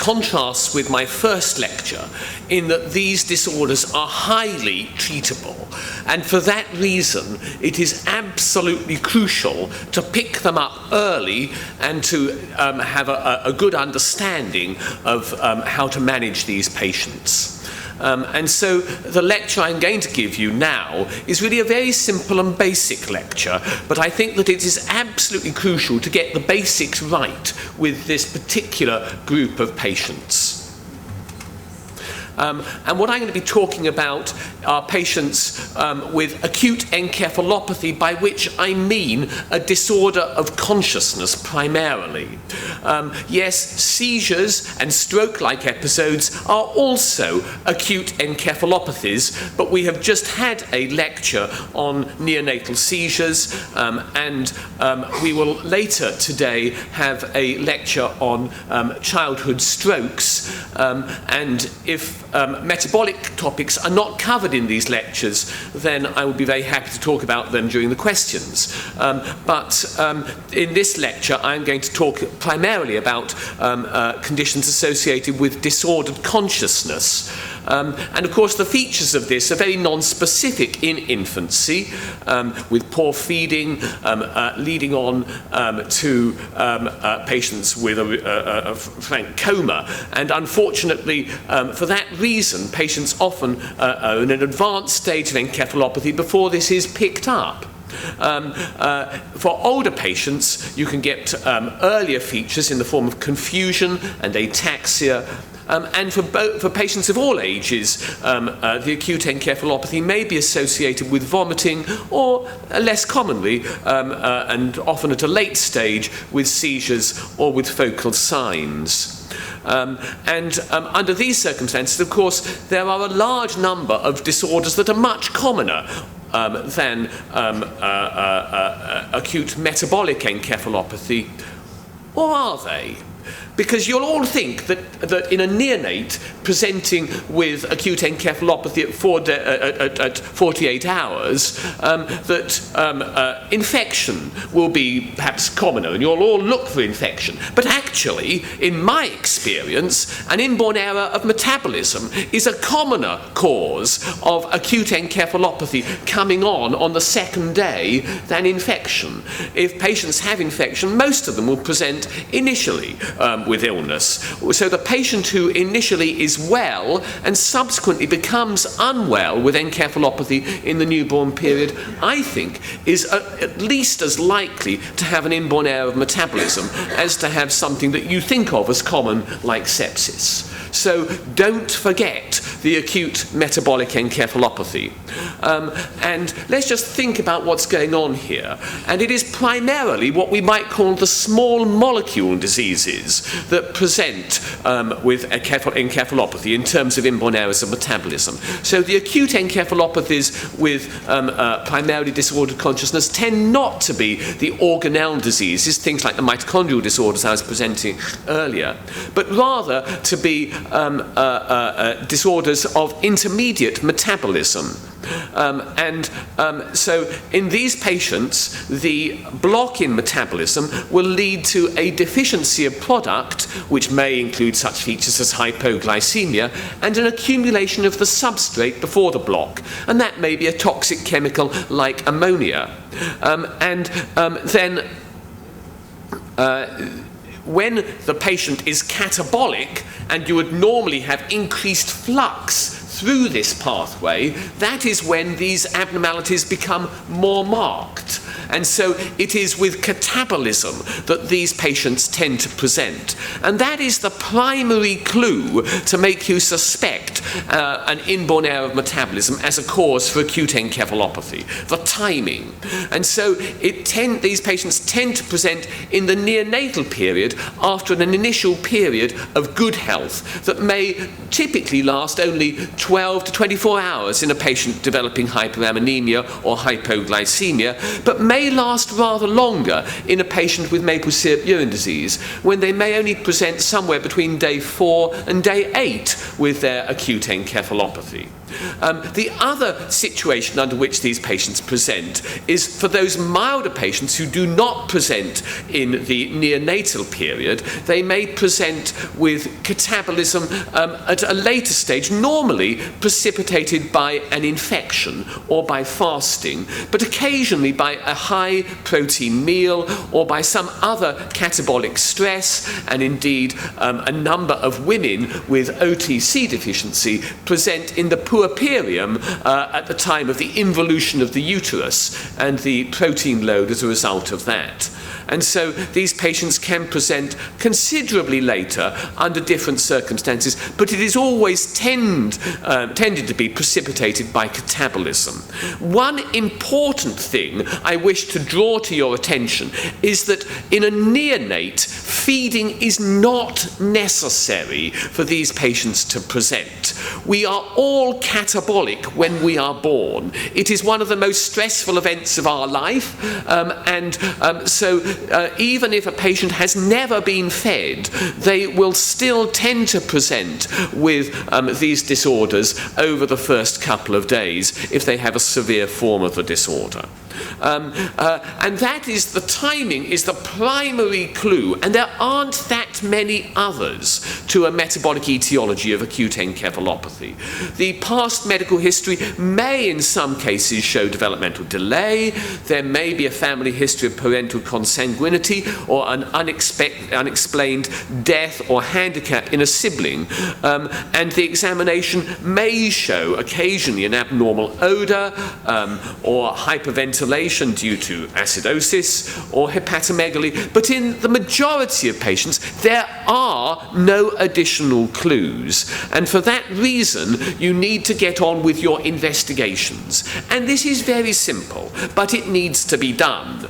contrasts with my first lecture in that these disorders are highly treatable, and for that reason it is absolutely crucial to pick them up early and to have a good understanding of how to manage these patients. And so the lecture I'm going to give you now is really a very simple and basic lecture, but I think that it is absolutely crucial to get the basics right with this particular group of patients. And what I'm going to be talking about are patients with acute encephalopathy, by which I mean a disorder of consciousness primarily. Yes, seizures and stroke-like episodes are also acute encephalopathies, but we have just had a lecture on neonatal seizures, and we will later today have a lecture on childhood strokes, and if metabolic topics are not covered in these lectures, then I will be very happy to talk about them during the questions. But in this lecture, I'm going to talk primarily about conditions associated with disordered consciousness. And of course, the features of this are very non-specific in infancy, with poor feeding, leading on to patients with a frank coma. And unfortunately, for that reason, patients often are in an advanced stage of encephalopathy before this is picked up. For older patients, you can get earlier features in the form of confusion and ataxia. And for patients of all ages, the acute encephalopathy may be associated with vomiting, or less commonly, and often at a late stage, with seizures or with focal signs. Under these circumstances, of course, there are a large number of disorders that are much commoner than acute metabolic encephalopathy. Or are they? Because you'll all think that in a neonate presenting with acute encephalopathy at 48 hours, that infection will be perhaps commoner, and you'll all look for infection. But actually, in my experience, an inborn error of metabolism is a commoner cause of acute encephalopathy coming on the second day than infection. If patients have infection, most of them will present initially with illness. So the patient who initially is well and subsequently becomes unwell with encephalopathy in the newborn period, I think, is at least as likely to have an inborn error of metabolism as to have something that you think of as common, like sepsis. So don't forget the acute metabolic encephalopathy. And let's just think about what's going on here. And it is primarily what we might call the small molecule diseases that present with encephalopathy in terms of inborn errors of metabolism. So the acute encephalopathies with primarily disordered consciousness tend not to be the organelle diseases, things like the mitochondrial disorders I was presenting earlier, but rather to be disorders of intermediate metabolism. So in these patients, the block in metabolism will lead to a deficiency of product, which may include such features as hypoglycemia, and an accumulation of the substrate before the block. And that may be a toxic chemical like ammonia. When the patient is catabolic, and you would normally have increased flux through this pathway, that is when these abnormalities become more marked. And so it is with catabolism that these patients tend to present. And that is the primary clue to make you suspect an inborn error of metabolism as a cause for acute encephalopathy, the timing. And so these patients tend to present in the neonatal period after an initial period of good health that may typically last only 12 to 24 hours in a patient developing hyperammonemia or hypoglycemia, but may last rather longer in a patient with maple syrup urine disease, when they may only present somewhere between day 4 and day 8 with their acute encephalopathy. The other situation under which these patients present is for those milder patients who do not present in the neonatal period. They may present with catabolism at a later stage, normally precipitated by an infection or by fasting, but occasionally by a high protein meal or by some other catabolic stress, and indeed a number of women with OTC deficiency present in the puerperium at the time of the involution of the uterus and the protein load as a result of that. And so these patients can present considerably later under different circumstances, but it is always tended to be precipitated by catabolism. One important thing I wish to draw to your attention is that in a neonate, feeding is not necessary for these patients to present. We are all catabolic when we are born. It is one of the most stressful events of our life, so even if a patient has never been fed, they will still tend to present with these disorders over the first couple of days if they have a severe form of the disorder. And that is, the timing is the primary clue, and there aren't that many others to a metabolic etiology of acute encephalopathy. The past medical history may in some cases show developmental delay. There may be a family history of parental consanguinity or an unexplained death or handicap in a sibling, and the examination may show occasionally an abnormal odour or hyperventilation due to acidosis or hepatomegaly, but in the majority of patients there are no additional clues, and for that reason you need to get on with your investigations. And this is very simple, but it needs to be done.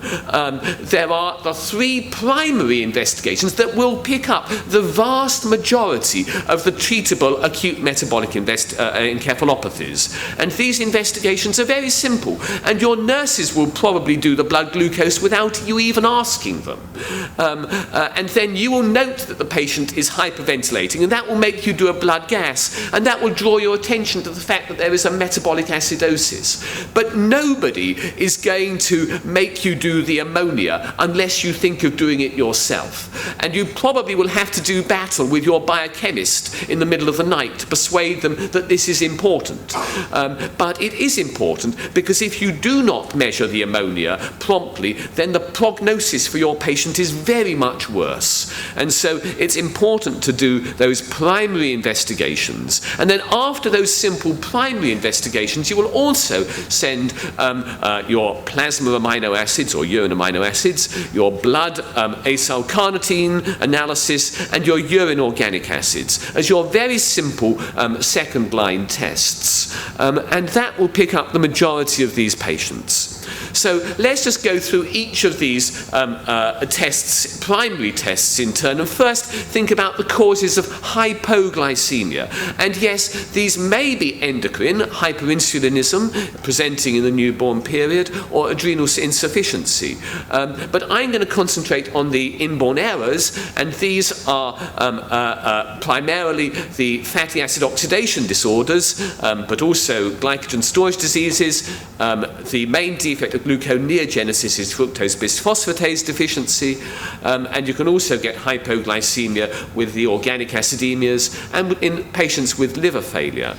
There are the three primary investigations that will pick up the vast majority of the treatable acute metabolic encephalopathies, and these investigations are very simple, and your nurses will probably do the blood glucose without you even asking them. And then you will note that the patient is hyperventilating, and that will make you do a blood gas, and that will draw your attention to the fact that there is a metabolic acidosis. But nobody is going to make you do the ammonia unless you think of doing it yourself. And you probably will have to do battle with your biochemist in the middle of the night to persuade them that this is important. But it is important, because if you do not measure the ammonia promptly, then the prognosis for your patient is very much worse. And so it's important to do those primary investigations. And then after those simple primary investigations, you will also send your plasma amino acids or urine amino acids, your blood acyl carnitine analysis, and your urine organic acids as your very simple second line tests. And that will pick up the majority of these patients. So let's just go through each of these tests, primary tests in turn, and first think about the causes of hypoglycemia. And yes, these may be endocrine, hyperinsulinism, presenting in the newborn period, or adrenal insufficiency. But I'm going to concentrate on the inborn errors, and these are primarily the fatty acid oxidation disorders, but also glycogen storage diseases. The main defect of gluconeogenesis is fructose bisphosphatase deficiency, and you can also get hypoglycemia with the organic acidemias and in patients with liver failure.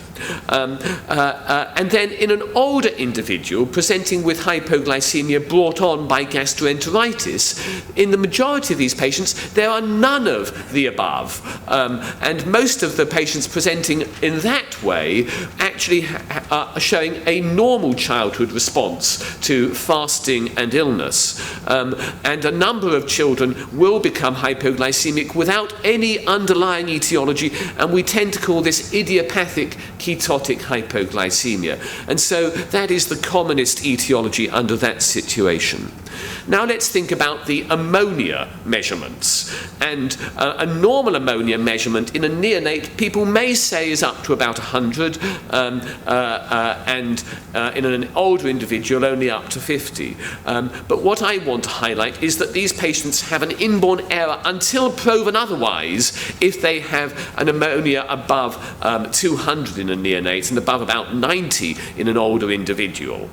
And then in an older individual presenting with hypoglycemia brought on by gastroenteritis, in the majority of these patients there are none of the above, and most of the patients presenting in that way actually are showing a normal childhood response to fasting and illness, and a number of children will become hypoglycemic without any underlying etiology, and we tend to call this idiopathic ketotic hypoglycemia, and so that is the commonest etiology under that situation. Now let's think about the ammonia measurements. And a normal ammonia measurement in a neonate, people may say, is up to about 100, and in an older individual, only up to 50. But what I want to highlight is that these patients have an inborn error until proven otherwise if they have an ammonia above 200 in a neonate and above about 90 in an older individual.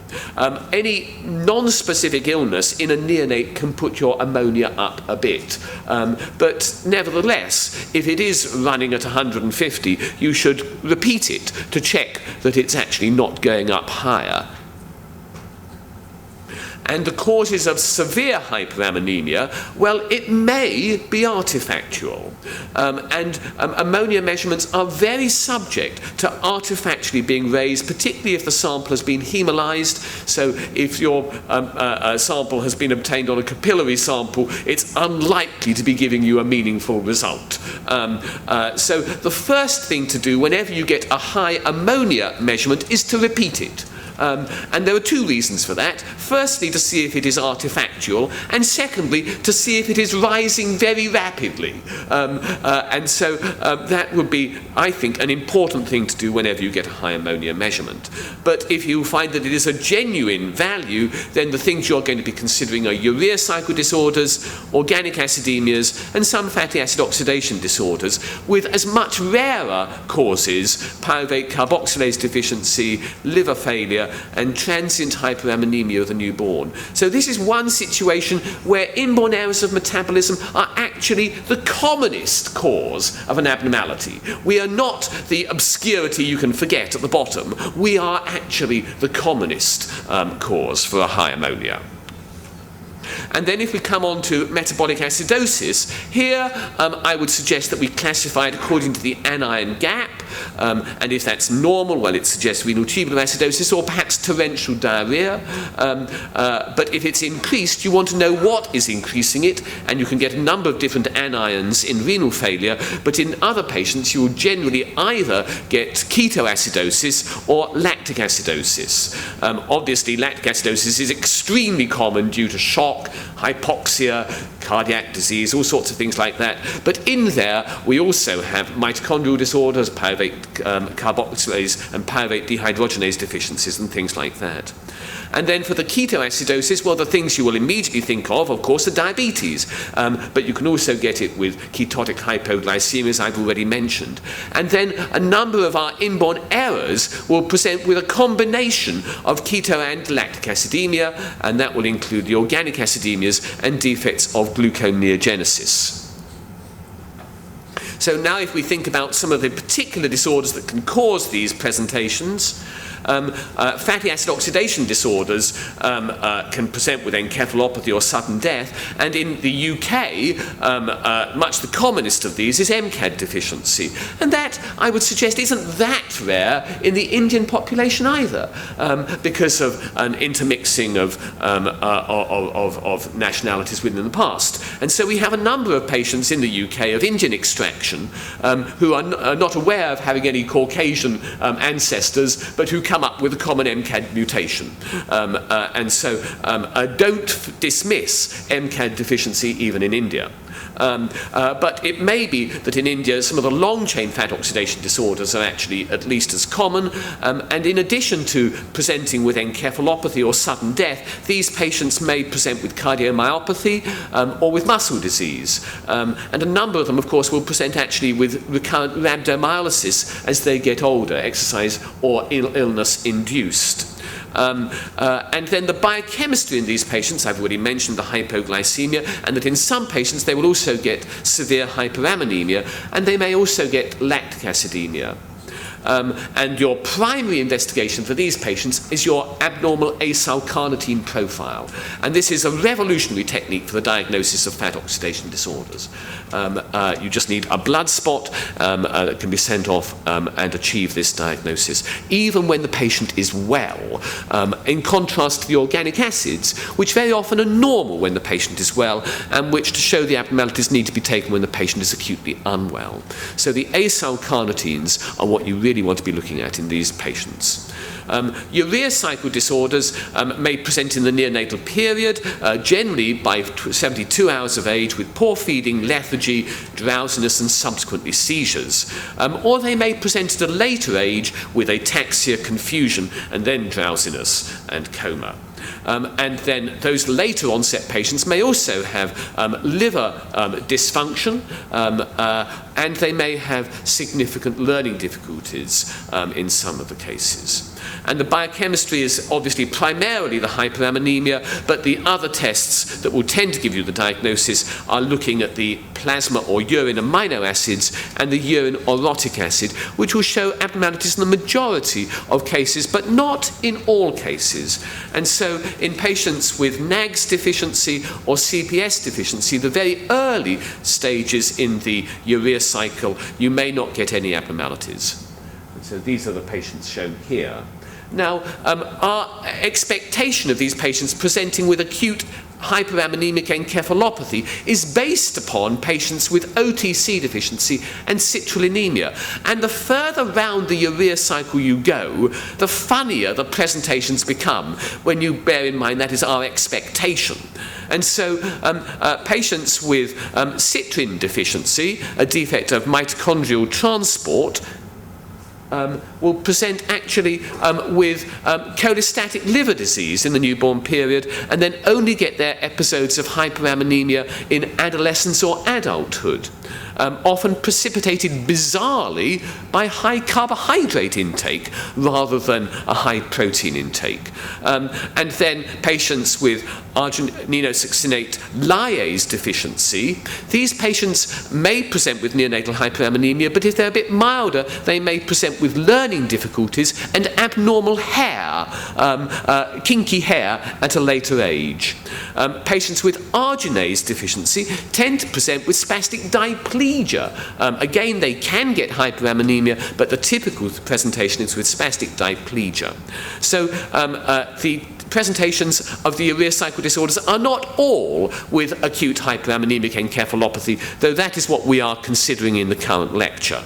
Any non-specific illness in a neonate can put your ammonia up a bit. But nevertheless, if it is running at 150, you should repeat it to check that it's actually not going up higher. And the causes of severe hyperammonemia, well, it may be artifactual. Ammonia measurements are very subject to artifactually being raised, particularly if the sample has been hemolyzed. So if your sample has been obtained on a capillary sample, it's unlikely to be giving you a meaningful result. So the first thing to do whenever you get a high ammonia measurement is to repeat it. And there are two reasons for that. Firstly, to see if it is artifactual, and secondly, to see if it is rising very rapidly. And so that would be, I think, an important thing to do whenever you get a high ammonia measurement. But if you find that it is a genuine value, then the things you're going to be considering are urea cycle disorders, organic acidemias, and some fatty acid oxidation disorders, with as much rarer causes: pyruvate carboxylase deficiency, liver failure, and transient hyperammonemia of the newborn. So this is one situation where inborn errors of metabolism are actually the commonest cause of an abnormality. We are not the obscurity you can forget at the bottom. We are actually the commonest cause for a high ammonia. And then if we come on to metabolic acidosis, here I would suggest that we classify it according to the anion gap, and if that's normal, well, it suggests renal tubular acidosis or perhaps torrential diarrhea. But if it's increased, you want to know what is increasing it, and you can get a number of different anions in renal failure, but in other patients you will generally either get ketoacidosis or lactic acidosis. Obviously, lactic acidosis is extremely common due to shock, hypoxia, cardiac disease, all sorts of things like that. But in there, we also have mitochondrial disorders, pyruvate carboxylase and pyruvate dehydrogenase deficiencies and things like that. And then for the ketoacidosis, well, the things you will immediately think of course, are diabetes. But you can also get it with ketotic hypoglycemia, as I've already mentioned. And then a number of our inborn errors will present with a combination of keto and lactic acidemia, and that will include the organic acidemias and defects of gluconeogenesis. So now if we think about some of the particular disorders that can cause these presentations, fatty acid oxidation disorders can present with encephalopathy or sudden death, and in the UK, much the commonest of these is MCAD deficiency. And that, I would suggest, isn't that rare in the Indian population either, because of an intermixing of nationalities within the past. And so we have a number of patients in the UK of Indian extraction who are not aware of having any Caucasian ancestors, but who come up with a common MCAD mutation. And so don't dismiss MCAD deficiency even in India. But it may be that in India some of the long-chain fat oxidation disorders are actually at least as common, and in addition to presenting with encephalopathy or sudden death, these patients may present with cardiomyopathy or with muscle disease. And a number of them, of course, will present actually with recurrent rhabdomyolysis as they get older, exercise or illness induced. And then the biochemistry in these patients, I've already mentioned the hypoglycemia, and that in some patients they will also get severe hyperammonemia, and they may also get lactic acidemia. And your primary investigation for these patients is your abnormal acyl carnitine profile. And this is a revolutionary technique for the diagnosis of fat oxidation disorders. You just need a blood spot that can be sent off and achieve this diagnosis, even when the patient is well, in contrast to the organic acids, which very often are normal when the patient is well, and which, to show the abnormalities, need to be taken when the patient is acutely unwell. So the acyl carnitines are what you really want to be looking at in these patients. Urea cycle disorders may present in the neonatal period, generally by 72 hours of age, with poor feeding, lethargy, drowsiness, and subsequently seizures. Or they may present at a later age with ataxia, confusion, and then drowsiness and coma. And then those later onset patients may also have liver dysfunction, and they may have significant learning difficulties in some of the cases. And the biochemistry is obviously primarily the hyperammonemia, but the other tests that will tend to give you the diagnosis are looking at the plasma or urine amino acids and the urine orotic acid, which will show abnormalities in the majority of cases, but not in all cases. And so in patients with NAGS deficiency or CPS deficiency, the very early stages in the urea cycle, you may not get any abnormalities. And so these are the patients shown here. Now, our expectation of these patients presenting with acute hyperammonemic encephalopathy is based upon patients with OTC deficiency and citrullinemia. And the further round the urea cycle you go, the funnier the presentations become when you bear in mind that is our expectation. And so patients with citrin deficiency, a defect of mitochondrial transport, will present actually with cholestatic liver disease in the newborn period, and then only get their episodes of hyperammonemia in adolescence or adulthood, often precipitated bizarrely by high carbohydrate intake rather than a high protein intake. And then patients with argininosuccinate lyase deficiency, these patients may present with neonatal hyperammonemia, but if they're a bit milder, they may present with learning difficulties and abnormal hair, kinky hair at a later age. Patients with arginase deficiency tend to present with spastic diplegia. Again, they can get hyperammonemia, but the typical presentation is with spastic diplegia. So the presentations of the urea cycle disorders are not all with acute hyperammonemic encephalopathy, though that is what we are considering in the current lecture.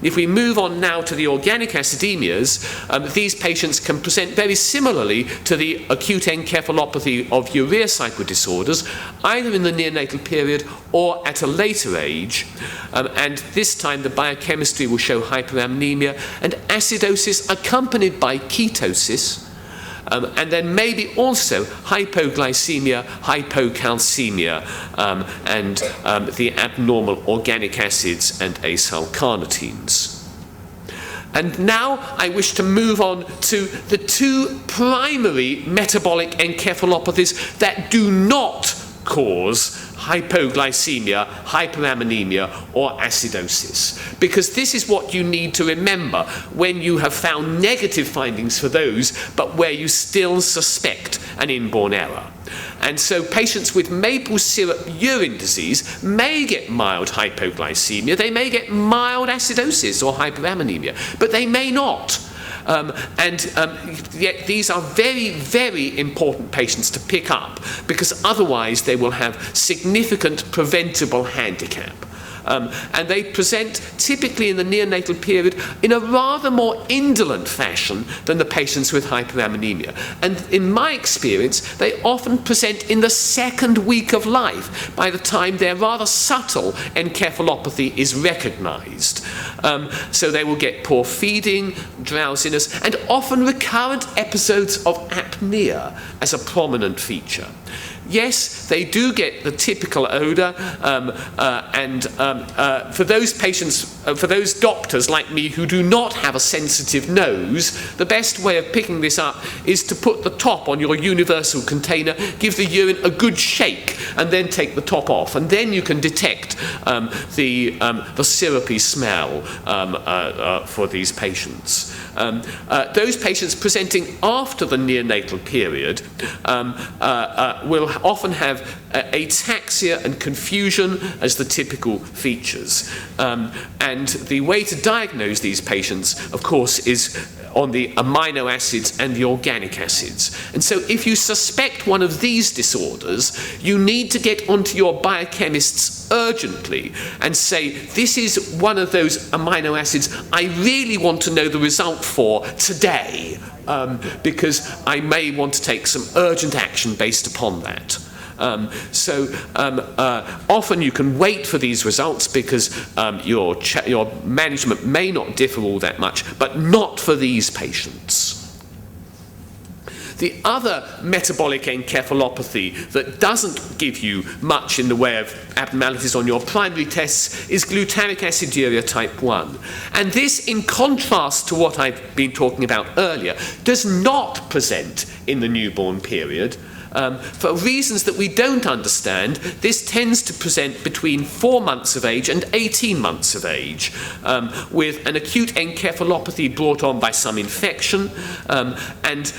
If we move on now to the organic acidemias, these patients can present very similarly to the acute encephalopathy of urea cycle disorders, either in the neonatal period or at a later age. And this time the biochemistry will show hyperammonemia and acidosis accompanied by ketosis. And then maybe also hypoglycemia, hypocalcemia, and the abnormal organic acids and acyl carnitines. And now I wish to move on to the two primary metabolic encephalopathies that do not cause hypoglycemia, hyperammonemia, or acidosis. Because this is what you need to remember when you have found negative findings for those, but where you still suspect an inborn error. And so patients with maple syrup urine disease may get mild hypoglycemia, they may get mild acidosis or hyperammonemia, but they may not. Yet these are very, very important patients to pick up, because otherwise they will have significant preventable handicap. And they present typically in the neonatal period in a rather more indolent fashion than the patients with hyperammonemia. And in my experience, they often present in the second week of life, by the time their rather subtle encephalopathy is recognized. So they will get poor feeding, drowsiness, and often recurrent episodes of apnea as a prominent feature. Yes, they do get the typical odour, and for those patients, for those doctors like me who do not have a sensitive nose, the best way of picking this up is to put the top on your universal container, give the urine a good shake, and then take the top off, and then you can detect the syrupy smell for these patients. Those patients presenting after the neonatal period will often have ataxia and confusion as the typical features. And the way to diagnose these patients, of course, is amino acids and the organic acids. And so if you suspect one of these disorders, you need to get onto your biochemists urgently and say, this is one of those amino acids I really want to know the result for today, because I may want to take some urgent action based upon that. Often you can wait for these results because your management may not differ all that much, but not for these patients. The other metabolic encephalopathy that doesn't give you much in the way of abnormalities on your primary tests is glutamic aciduria type 1. And this, in contrast to what I've been talking about earlier, does not present in the newborn period. For reasons that we don't understand, this tends to present between 4 months of age and 18 months of age, with an acute encephalopathy brought on by some infection, and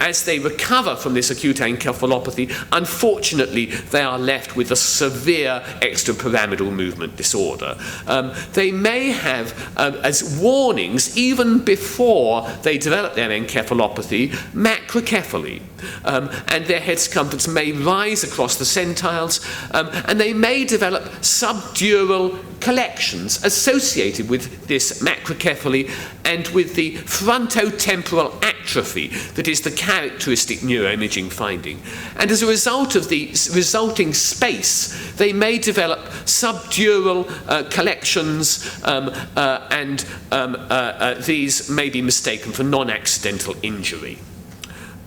as they recover from this acute encephalopathy, unfortunately they are left with a severe extrapyramidal movement disorder. They may have, as warnings, even before they develop their encephalopathy, macrocephaly, and their head circumference may rise across the centiles, and they may develop subdural collections associated with this macrocephaly and with the frontotemporal atrophy that is the characteristic neuroimaging finding. And as a result of the resulting space, they may develop subdural collections, and these may be mistaken for non-accidental injury.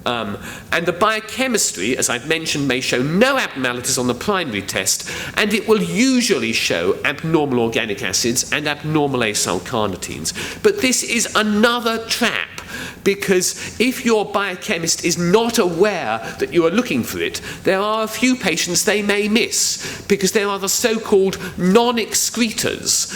And the biochemistry, as I've mentioned, may show no abnormalities on the primary test, and it will usually show abnormal organic acids and abnormal acyl carnitines. But this is another trap, because if your biochemist is not aware that you are looking for it, there are a few patients they may miss, because there are the so-called non-excretors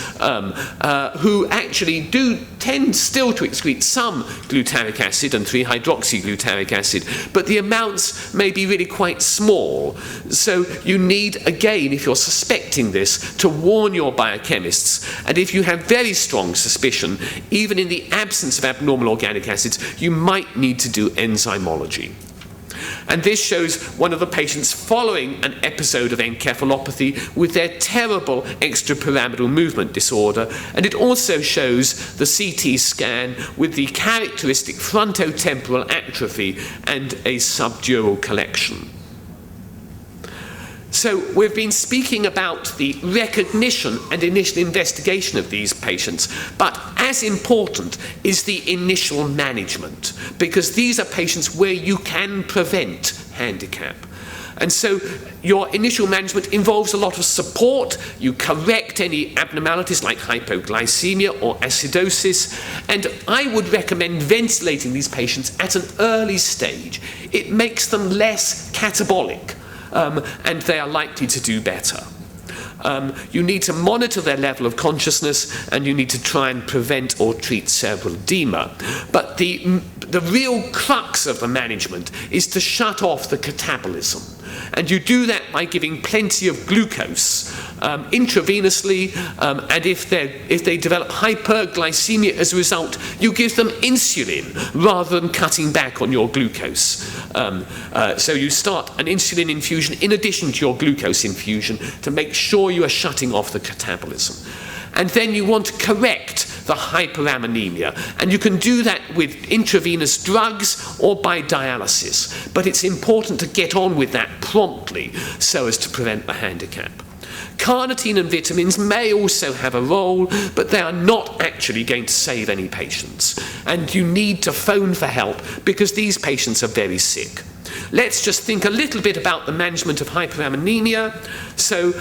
who actually do tend still to excrete some glutamic acid and 3-hydroxyglutamic acid, but the amounts may be really quite small. So you need, again, if you're suspecting this, to warn your biochemists. And if you have very strong suspicion, even in the absence of abnormal organic acids, you might need to do enzymology. And this shows one of the patients following an episode of encephalopathy with their terrible extrapyramidal movement disorder, and it also shows the CT scan with the characteristic frontotemporal atrophy and a subdural collection. So we've been speaking about the recognition and initial investigation of these patients, but as important is the initial management, because these are patients where you can prevent handicap. And so your initial management involves a lot of support. You correct any abnormalities like hypoglycemia or acidosis, and I would recommend ventilating these patients at an early stage. It makes them less catabolic, and they are likely to do better. You need to monitor their level of consciousness, and you need to try and prevent or treat cerebral edema. But the real crux of the management is to shut off the catabolism. And you do that by giving plenty of glucose intravenously, and if they develop hyperglycemia as a result, you give them insulin rather than cutting back on your glucose. So you start an insulin infusion in addition to your glucose infusion to make sure you are shutting off the catabolism. And then you want to correct the hyperammonemia, and you can do that with intravenous drugs or by dialysis. But it's important to get on with that promptly so as to prevent the handicap. Carnitine and vitamins may also have a role, but they are not actually going to save any patients. And you need to phone for help because these patients are very sick. Let's just think a little bit about the management of hyperammonemia. So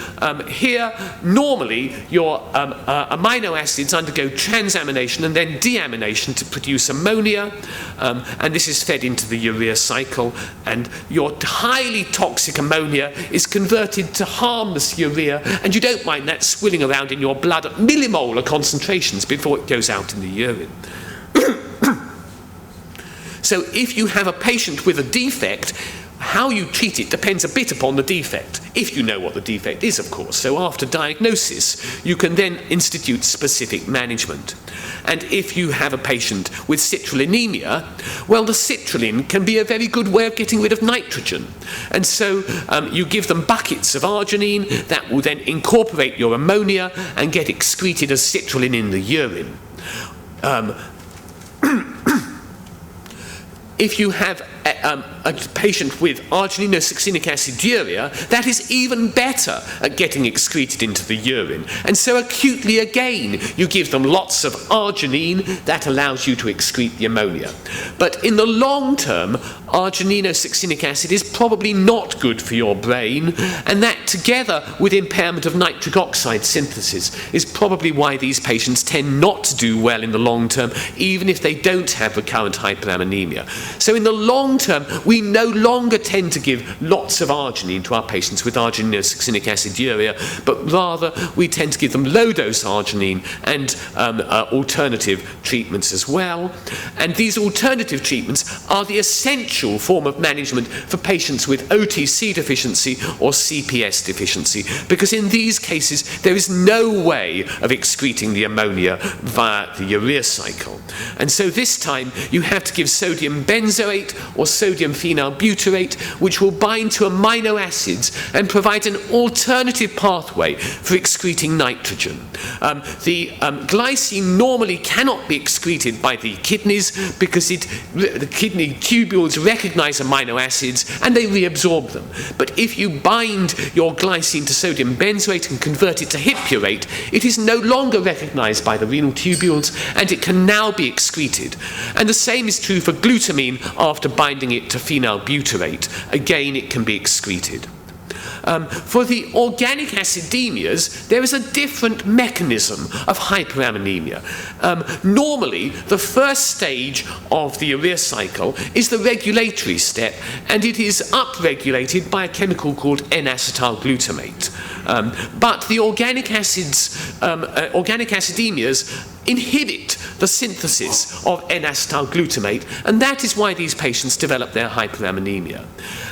here, normally, your amino acids undergo transamination and then deamination to produce ammonia, and this is fed into the urea cycle, and your highly toxic ammonia is converted to harmless urea, and you don't mind that swilling around in your blood at millimolar concentrations before it goes out in the urine. So if you have a patient with a defect, how you treat it depends a bit upon the defect, if you know what the defect is, of course. So after diagnosis, you can then institute specific management. And if you have a patient with citrullinemia, well, the citrulline can be a very good way of getting rid of nitrogen. And so you give them buckets of arginine that will then incorporate your ammonia and get excreted as citrulline in the urine. If you have a patient with argininosuccinic aciduria, that is even better at getting excreted into the urine. And so acutely again, you give them lots of arginine that allows you to excrete the ammonia. But in the long term, argininosuccinic acid is probably not good for your brain, and that together with impairment of nitric oxide synthesis is probably why these patients tend not to do well in the long term, even if they don't have recurrent hyperammonemia. So in the long term, we no longer tend to give lots of arginine to our patients with argininosuccinic aciduria, but rather we tend to give them low-dose arginine and alternative treatments as well. And these alternative treatments are the essential form of management for patients with OTC deficiency or CPS deficiency, because in these cases there is no way of excreting the ammonia via the urea cycle. And so this time you have to give sodium benzoate or sodium phenylbutyrate, which will bind to amino acids and provide an alternative pathway for excreting nitrogen. The glycine normally cannot be excreted by the kidneys because the kidney tubules recognize amino acids and they reabsorb them. But if you bind your glycine to sodium benzoate and convert it to hippurate, it is no longer recognized by the renal tubules and it can now be excreted. And the same is true for glutamine after binding it to phenylbutyrate. Again, it can be excreted. For the organic acidemias, there is a different mechanism of hyperammonemia. Normally, the first stage of the urea cycle is the regulatory step, and it is upregulated by a chemical called N-acetyl-glutamate. But the organic acidemias inhibit the synthesis of N-acetyl-glutamate, and that is why these patients develop their hyperammonemia.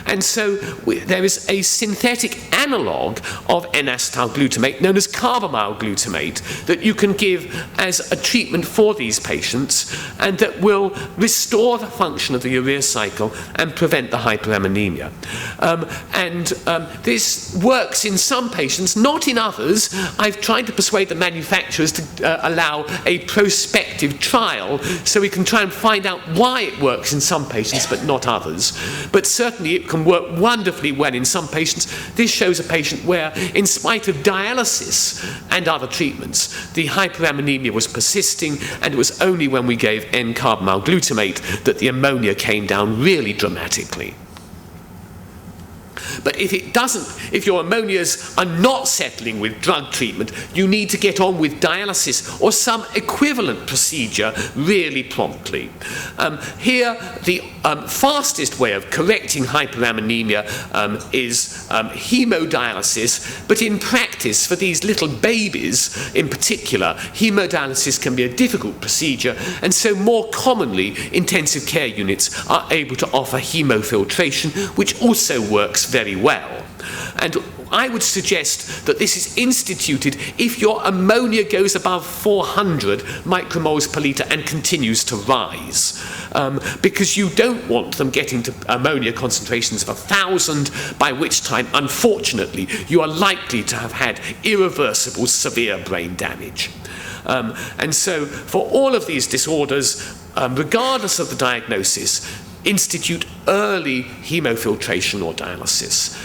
And so there is a synthetic analogue of N-acetyl-glutamate known as carbamyl glutamate that you can give as a treatment for these patients and that will restore the function of the urea cycle and prevent the hyperammonemia. This works in some patients, not in others. I've tried to persuade the manufacturers to allow a prospective trial so we can try and find out why it works in some patients but not others. But certainly it can work wonderfully well in some patients. This shows a patient where, in spite of dialysis and other treatments, the hyperammonemia was persisting, and it was only when we gave N-carbamyl glutamate that the ammonia came down really dramatically. But if it doesn't, if your ammonias are not settling with drug treatment, you need to get on with dialysis or some equivalent procedure really promptly. Here, the fastest way of correcting hyperammonemia is hemodialysis, but in practice, for these little babies in particular, hemodialysis can be a difficult procedure, and so more commonly, intensive care units are able to offer hemofiltration, which also works very well. And I would suggest that this is instituted if your ammonia goes above 400 micromoles per litre and continues to rise. Because you don't want them getting to ammonia concentrations of 1,000, by which time, unfortunately, you are likely to have had irreversible severe brain damage. And so for all of these disorders, regardless of the diagnosis, institute early hemofiltration or dialysis.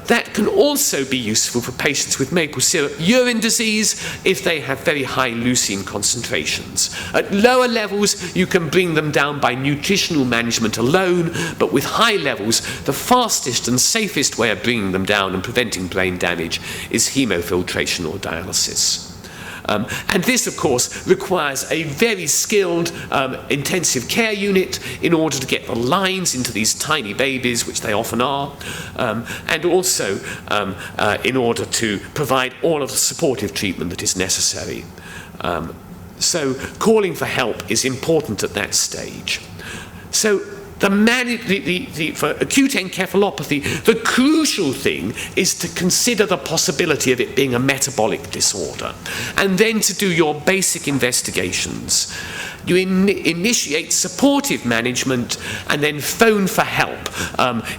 That can also be useful for patients with maple syrup urine disease if they have very high leucine concentrations. At lower levels, you can bring them down by nutritional management alone, but with high levels, the fastest and safest way of bringing them down and preventing brain damage is hemofiltration or dialysis. And this, of course, requires a very skilled intensive care unit in order to get the lines into these tiny babies, which they often are, and also in order to provide all of the supportive treatment that is necessary. So calling for help is important at that stage. So for acute encephalopathy, the crucial thing is to consider the possibility of it being a metabolic disorder, and then to do your basic investigations. You initiate supportive management and then phone for help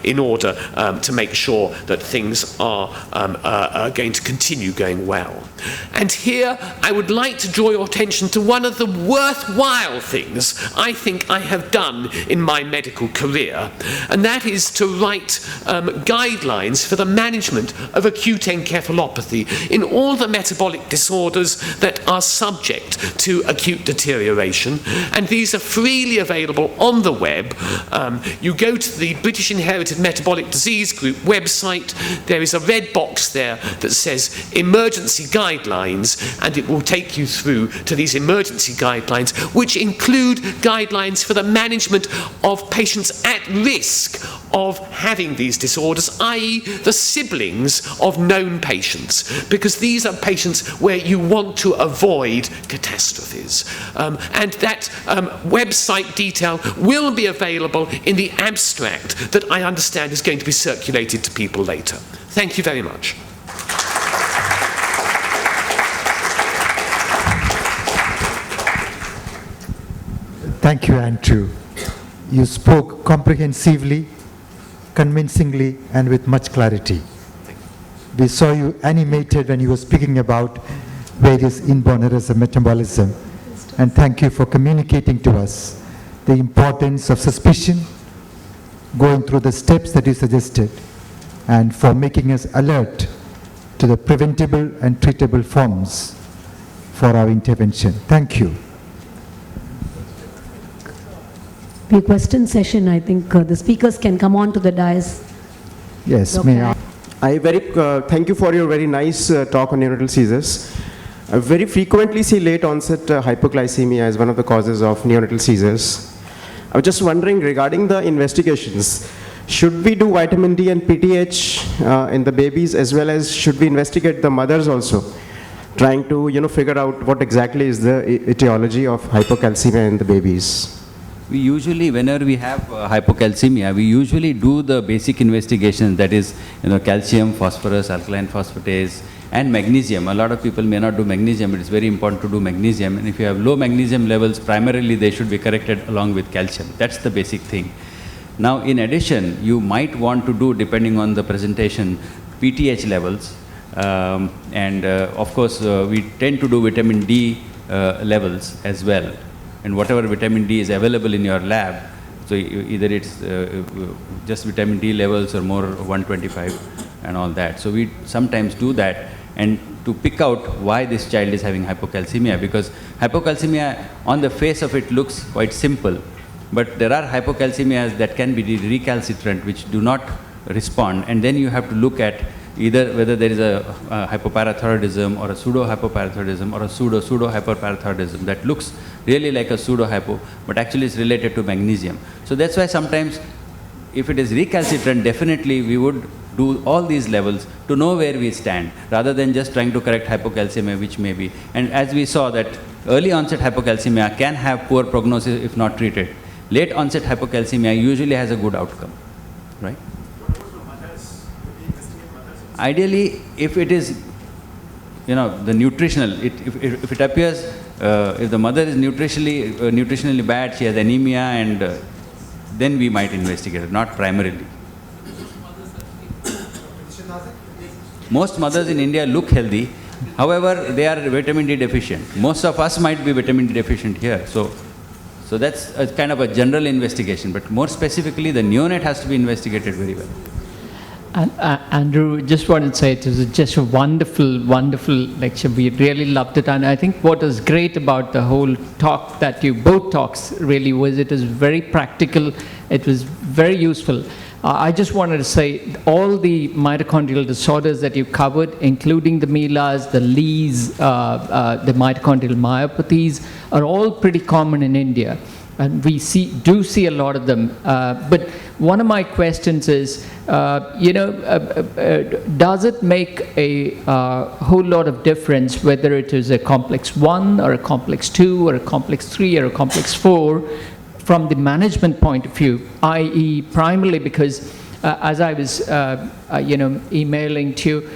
in order to make sure that things are going to continue going well. And here I would like to draw your attention to one of the worthwhile things I think I have done in my medical career, and that is to write guidelines for the management of acute encephalopathy in all the metabolic disorders that are subject to acute deterioration. And these are freely available on the web. You go to the British Inherited Metabolic Disease Group website. There is a red box there that says emergency guidelines, and it will take you through to these emergency guidelines, which include guidelines for the management of patients at risk of having these disorders, i.e. the siblings of known patients, because these are patients where you want to avoid catastrophes. And that website detail will be available in the abstract that I understand is going to be circulated to people later. Thank you very much. Thank you, Andrew. You spoke comprehensively, convincingly, and with much clarity. We saw you animated when you were speaking about various inborn errors of metabolism. And thank you for communicating to us the importance of suspicion, going through the steps that you suggested, and for making us alert to the preventable and treatable forms for our intervention. Thank you. The question session, I think the speakers can come on to the dais. Yes, Dr. may I? Thank you for your very nice talk on neonatal seizures. I very frequently see late onset hypoglycemia as one of the causes of neonatal seizures. I was just wondering regarding the investigations, should we do vitamin D and PTH in the babies, as well as should we investigate the mothers also, trying to figure out what exactly is the etiology of hypocalcemia in the babies? We usually, whenever we have hypocalcemia, we usually do the basic investigations, that is, calcium, phosphorus, alkaline phosphatase, and magnesium. A lot of people may not do magnesium, but it's very important to do magnesium. And if you have low magnesium levels, primarily they should be corrected along with calcium. That's the basic thing. Now, in addition, you might want to do, depending on the presentation, PTH levels. Of course, we tend to do vitamin D levels as well. And whatever vitamin D is available in your lab, so either it's just vitamin D levels or more 125 and all that. So we sometimes do that, and to pick out why this child is having hypocalcemia, because hypocalcemia on the face of it looks quite simple, but there are hypocalcemias that can be recalcitrant, which do not respond, and then you have to look at either whether there is a hypoparathyroidism or a pseudo-hypoparathyroidism or a pseudo-hyperparathyroidism that looks really like a pseudo-hypo, but actually is related to magnesium. So that's why sometimes, if it is recalcitrant, definitely we would do all these levels to know where we stand, rather than just trying to correct hypocalcemia, which may be. And as we saw that early onset hypocalcemia can have poor prognosis if not treated. Late onset hypocalcemia usually has a good outcome, right? Ideally, if it is, the nutritional, if it appears, if the mother is nutritionally bad, she has anemia, and then we might investigate it, not primarily. Most mothers in India look healthy, however, they are vitamin D deficient. Most of us might be vitamin D deficient here, so that's a kind of a general investigation, but more specifically, the neonate has to be investigated very well. Andrew, just wanted to say it was just a wonderful, wonderful lecture. We really loved it. And I think what was great about the whole talk that both talks really was it was very practical. It was very useful. I just wanted to say all the mitochondrial disorders that you covered, including the MELAs, the LEAs, the mitochondrial myopathies, are all pretty common in India. And we do see a lot of them. But one of my questions is, does it make a whole lot of difference whether it is a complex 1 or a complex 2 or a complex 3 or a complex 4 from the management point of view, i.e. primarily because as I was, emailing to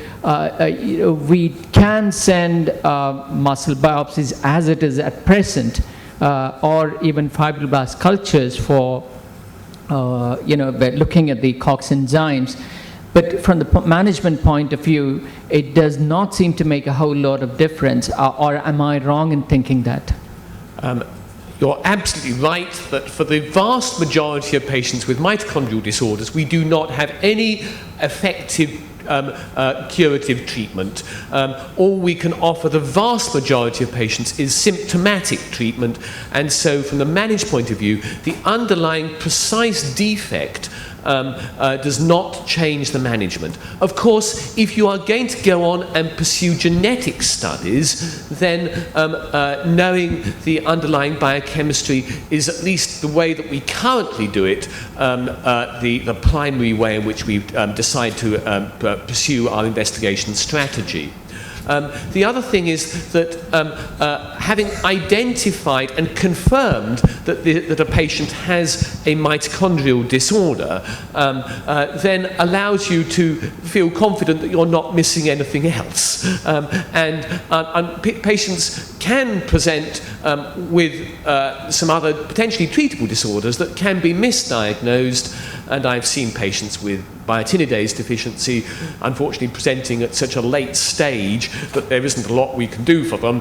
you, we can send muscle biopsies as it is at present, or even fibroblast cultures for, we're looking at the COX enzymes. But from the management point of view, it does not seem to make a whole lot of difference. Or am I wrong in thinking that? You're absolutely right that for the vast majority of patients with mitochondrial disorders, we do not have any effective curative treatment. All we can offer the vast majority of patients is symptomatic treatment, and so from the managed point of view, the underlying precise defect does not change the management. Of course, if you are going to go on and pursue genetic studies, then knowing the underlying biochemistry is at least the way that we currently do it, the primary way in which we decide to pursue our investigation strategy. The other thing is that having identified and confirmed that a patient has a mitochondrial disorder then allows you to feel confident that you're not missing anything else. Patients can present with some other potentially treatable disorders that can be misdiagnosed, and I've seen patients with biotinidase deficiency, unfortunately presenting at such a late stage that there isn't a lot we can do for them,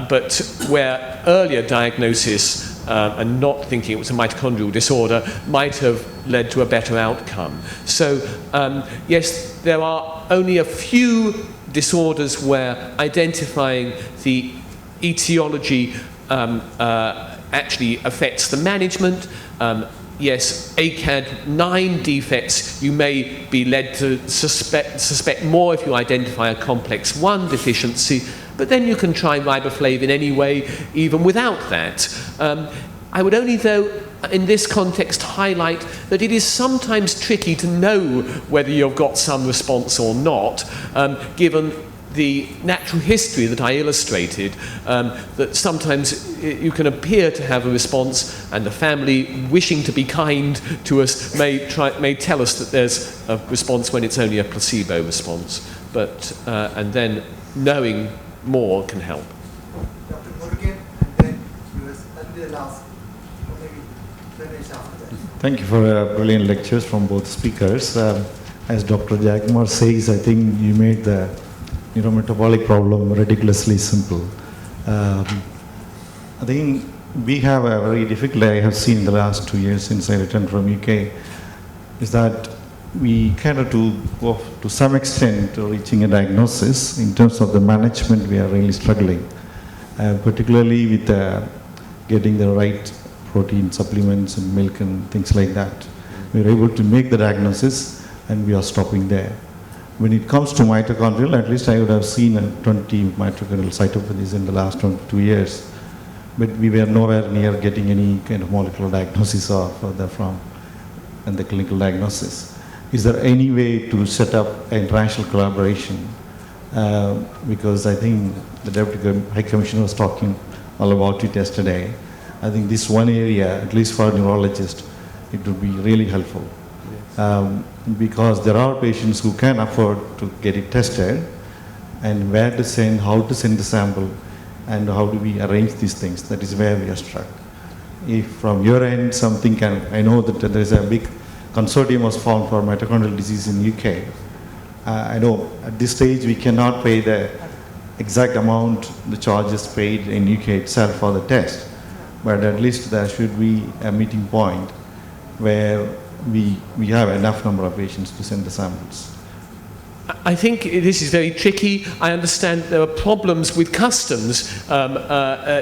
but where earlier diagnosis and not thinking it was a mitochondrial disorder might have led to a better outcome. So yes, there are only a few disorders where identifying the etiology actually affects the management. Yes, ACAD 9 defects, you may be led to suspect more if you identify a complex 1 deficiency, but then you can try riboflavin anyway, even without that. I would only, though, in this context, highlight that it is sometimes tricky to know whether you've got some response or not, given the natural history that I illustrated, that sometimes you can appear to have a response, and the family, wishing to be kind to us, may tell us that there's a response when it's only a placebo response. But and then knowing more can help. Dr. Murugan, and then that'll be the last. Or maybe finish after that. Thank you for brilliant lectures from both speakers. As Dr. Jagmar says, I think you made the neurometabolic problem ridiculously simple. I think we have a very difficult, I have seen in the last 2 years since I returned from UK, is that we kind of to some extent reaching a diagnosis. In terms of the management, we are really struggling, particularly with getting the right protein supplements and milk and things like that. We're able to make the diagnosis and we are stopping there. When it comes to mitochondrial, at least I would have seen 20 mitochondrial cytopathies in the last 22 years, but we were nowhere near getting any kind of molecular diagnosis or further from and the clinical diagnosis. Is there any way to set up an international collaboration? Because I think the Deputy High Commissioner was talking all about it yesterday. I think this one area, at least for neurologists, it would be really helpful. Because there are patients who can afford to get it tested, and where to send, how to send the sample, and how do we arrange these things. That is where we are struck. If from your end something can, I know that there is a big consortium was formed for mitochondrial disease in UK. I know at this stage we cannot pay the exact amount the charges paid in UK itself for the test, but at least there should be a meeting point where we have enough number of patients to send the samples. I think this is very tricky. I understand there are problems with customs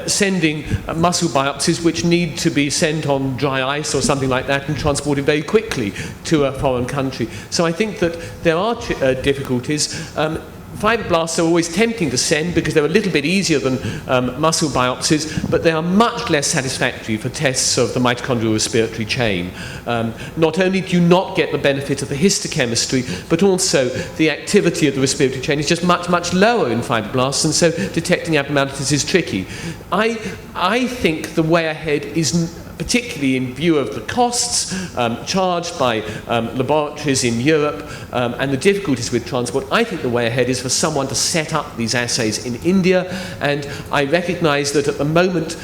sending muscle biopsies which need to be sent on dry ice or something like that and transported very quickly to a foreign country. So I think that there are difficulties. Fibroblasts are always tempting to send because they're a little bit easier than muscle biopsies, but they are much less satisfactory for tests of the mitochondrial respiratory chain. Not only do you not get the benefit of the histochemistry, but also the activity of the respiratory chain is just much, much lower in fibroblasts, and so detecting abnormalities is tricky. I think the way ahead is particularly in view of the costs charged by laboratories in Europe and the difficulties with transport. I think the way ahead is for someone to set up these assays in India, and I recognise that at the moment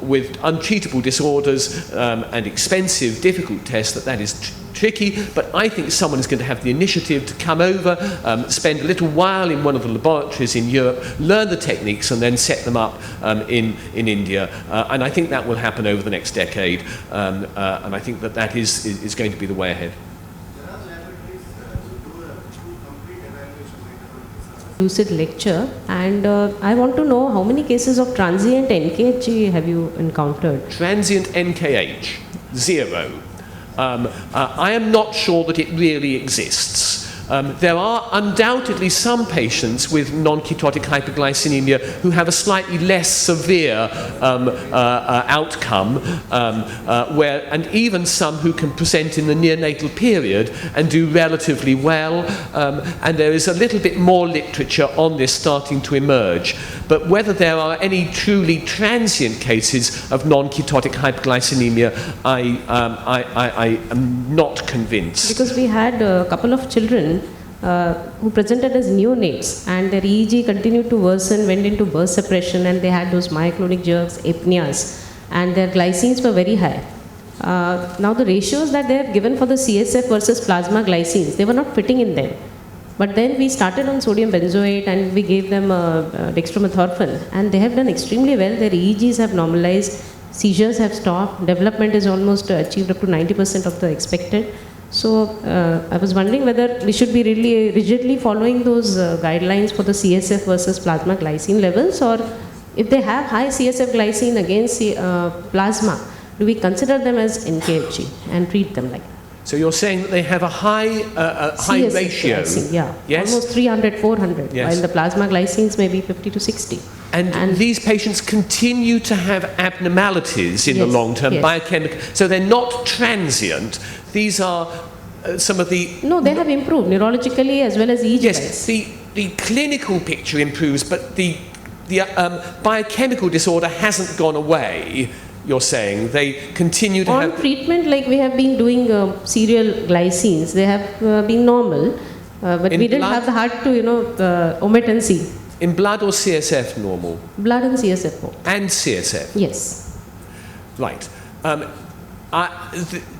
with untreatable disorders and expensive, difficult tests, that is tricky, but I think someone is going to have the initiative to come over, spend a little while in one of the laboratories in Europe, learn the techniques and then set them up in India. And I think that will happen over the next decade, and I think that is going to be the way ahead. Lucid lecture, and I want to know how many cases of transient NKH have you encountered? Transient NKH, 0. I am not sure that it really exists. There are undoubtedly some patients with non-ketotic hyperglycemia who have a slightly less severe outcome, and even some who can present in the neonatal period and do relatively well, and there is a little bit more literature on this starting to emerge. But whether there are any truly transient cases of non-ketotic hyperglycemia, I am not convinced. Because we had a couple of children who presented as neonates, and their EEG continued to worsen, went into burst suppression, and they had those myoclonic jerks, apneas, and their glycines were very high. Now the ratios that they have given for the CSF versus plasma glycines, they were not fitting in them. But then we started on sodium benzoate and we gave them dextromethorphan, and they have done extremely well. Their EEGs have normalized, seizures have stopped, development is almost achieved up to 90% of the expected. So I was wondering whether we should be really rigidly following those guidelines for the CSF versus plasma glycine levels, or if they have high CSF glycine against plasma, do we consider them as NKHG and treat them like that? So you're saying that they have a high CSF ratio? Glycine, yeah, yes? almost 300, 400, yes. while the plasma glycines may be 50 to 60. And these patients continue to have abnormalities in the Yes, long term, yes. biochemical, so they're not transient. These are some of the... No, they have improved neurologically as well as EEG. Yes, the clinical picture improves, but the biochemical disorder hasn't gone away, you're saying. They continue to have... On treatment, like we have been doing serial glycines, they have been normal, but In we didn't blood? have the heart to, omit and see. In blood or CSF normal? Blood and CSF both. And CSF? Yes. Right.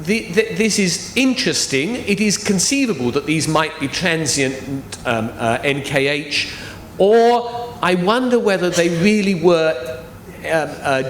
This is interesting. It is conceivable that these might be transient NKH, or I wonder whether they really were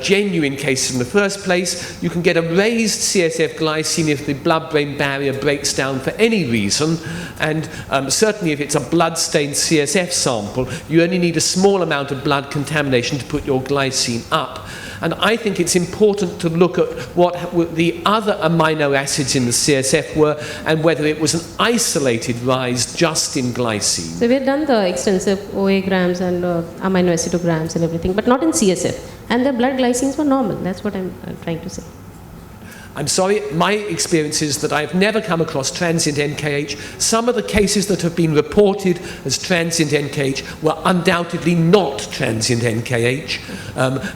genuine cases in the first place. You can get a raised CSF glycine if the blood-brain barrier breaks down for any reason, and certainly if it's a blood-stained CSF sample, you only need a small amount of blood contamination to put your glycine up. And I think it's important to look at what the other amino acids in the CSF were and whether it was an isolated rise just in glycine. So we have done the extensive OA-grams and amino acidograms and everything, but not in CSF. And the blood glycines were normal. That's what I'm trying to say. I'm sorry, my experience is that I've never come across transient NKH. Some of the cases that have been reported as transient NKH were undoubtedly not transient NKH,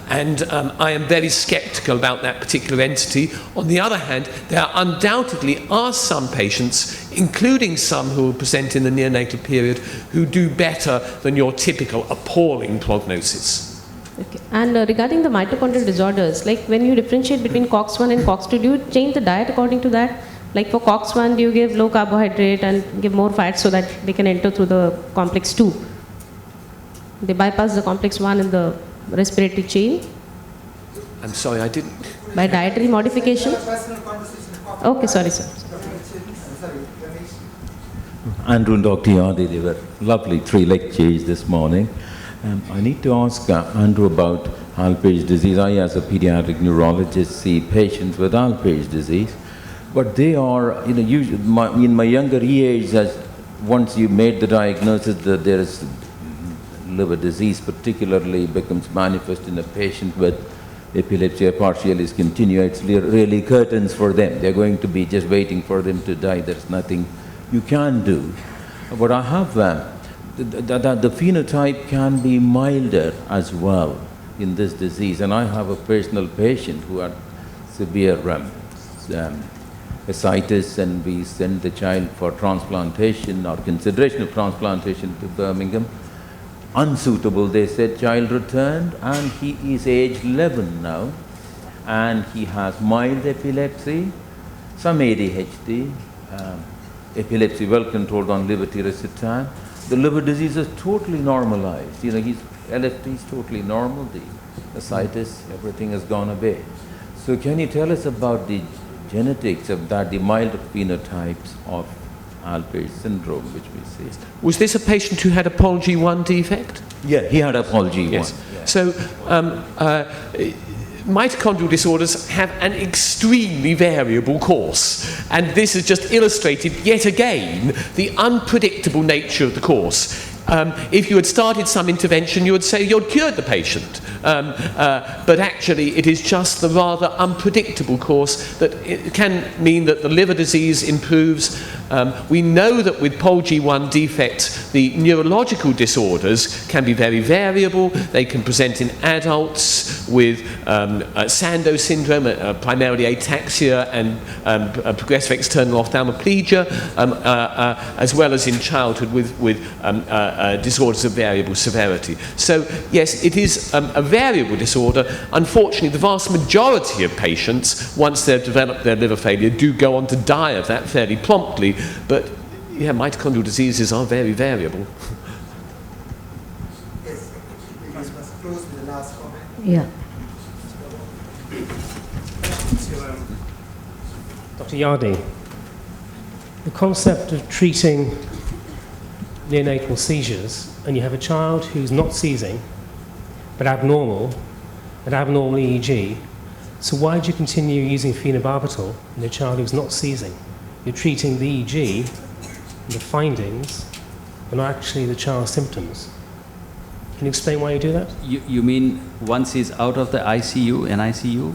and I am very skeptical about that particular entity. On the other hand, there undoubtedly are some patients, including some who will present in the neonatal period, who do better than your typical appalling prognosis. Okay. And regarding the mitochondrial disorders, like when you differentiate between COX-1 and COX-2, do you change the diet according to that? Like for COX-1, do you give low carbohydrate and give more fat so that they can enter through the complex 2? They bypass the complex 1 in the respiratory chain? I'm sorry, I didn't... By dietary modification? Okay, sorry, sir. Andrew and Dr. Yadi, they were lovely 3 lectures this morning. I need to ask Andrew about Alpage disease. I, as a pediatric neurologist, see patients with Alpage disease, but they are, usually, in my younger age, as once you made the diagnosis that there is liver disease, particularly becomes manifest in a patient with epilepsy or partial discontinua, it's really curtains for them. They're going to be just waiting for them to die. There's nothing you can do. But I have the phenotype can be milder as well in this disease. And I have a personal patient who had severe ascites, and we sent the child for transplantation or consideration of transplantation to Birmingham. Unsuitable, they said. Child returned, and he is age 11 now, and he has mild epilepsy, some ADHD, epilepsy well controlled on levetiracetam. The liver disease is totally normalized. You know, his LFT is totally normal. The ascites, everything has gone away. So can you tell us about the genetics of that, the mild phenotypes of Alpers syndrome, which we see? Was this a patient who had a POLG1 defect? Yeah, he had a POLG1. Yes. Yeah. So mitochondrial disorders have an extremely variable course, and this has just illustrated yet again the unpredictable nature of the course. If you had started some intervention, you would say you'd cured the patient. But actually, it is just the rather unpredictable course that it can mean that the liver disease improves. We know that with POLG1 defects, the neurological disorders can be very variable. They can present in adults with Sandow syndrome, primarily ataxia and progressive external ophthalmoplegia, as well as in childhood with disorders of variable severity. So yes, it is a variable disorder. Unfortunately, the vast majority of patients, once they've developed their liver failure, do go on to die of that fairly promptly. But yeah, mitochondrial diseases are very variable. Yes, we must close with the last comment. Yeah. Dr. Yardi, the concept of treating neonatal seizures, and you have a child who's not seizing, but abnormal, an abnormal EEG, so why do you continue using phenobarbital in a child who's not seizing? You're treating the EEG, the findings, but not actually the child's symptoms. Can you explain why you do that? You mean once he's out of the ICU, NICU?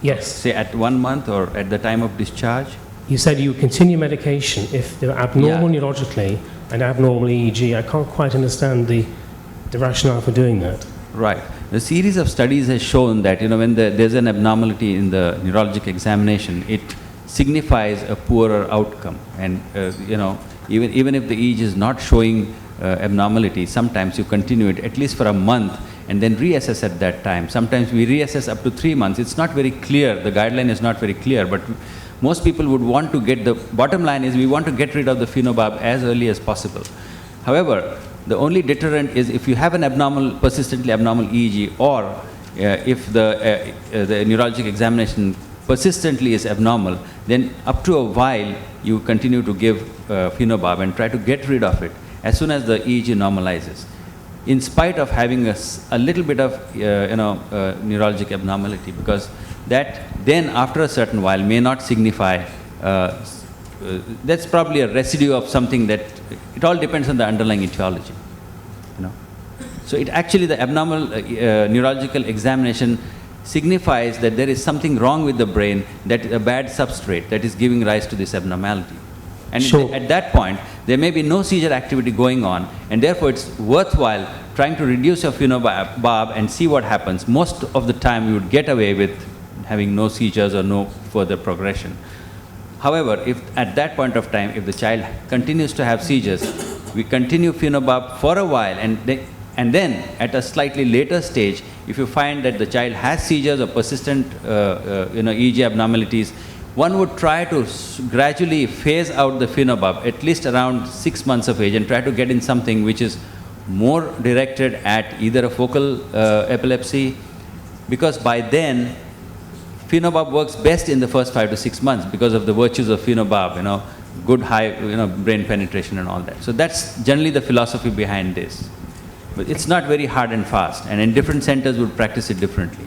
Yes. Say at 1 month or at the time of discharge? You said you continue medication if they're abnormal neurologically and abnormal EEG. I can't quite understand the rationale for doing that. Right. The series of studies has shown that, you know, when there's an abnormality in the neurologic examination, it signifies a poorer outcome. And, you know, even if the EEG is not showing abnormality, sometimes you continue it at least for a month and then reassess at that time. Sometimes we reassess up to 3 months. It's not very clear. The guideline is not very clear, but most people would want to get the bottom line is we want to get rid of the phenobarb as early as possible. However, the only deterrent is if you have an abnormal, persistently abnormal EEG, or if the neurologic examination persistently is abnormal, then up to a while you continue to give phenobarb and try to get rid of it as soon as the EEG normalizes, in spite of having a little bit of neurologic abnormality, because that then after a certain while may not signify, that's probably a residue of something that, it all depends on the underlying etiology, you know. So it actually, the abnormal neurological examination signifies that there is something wrong with the brain, that a bad substrate that is giving rise to this abnormality. And at that point, there may be no seizure activity going on, and therefore it's worthwhile trying to reduce your phenobarb and see what happens. Most of the time you would get away with having no seizures or no further progression. However, if at that point of time, if the child continues to have seizures, we continue phenobarb for a while, and then at a slightly later stage, if you find that the child has seizures or persistent EEG abnormalities, one would try to gradually phase out the phenobarb at least around 6 months of age and try to get in something which is more directed at either a focal epilepsy, because by then phenobarb works best in the first 5 to 6 months because of the virtues of phenobarb, you know, good high brain penetration and all that. So that's generally the philosophy behind this. But it's not very hard and fast, and in different centers would practice it differently.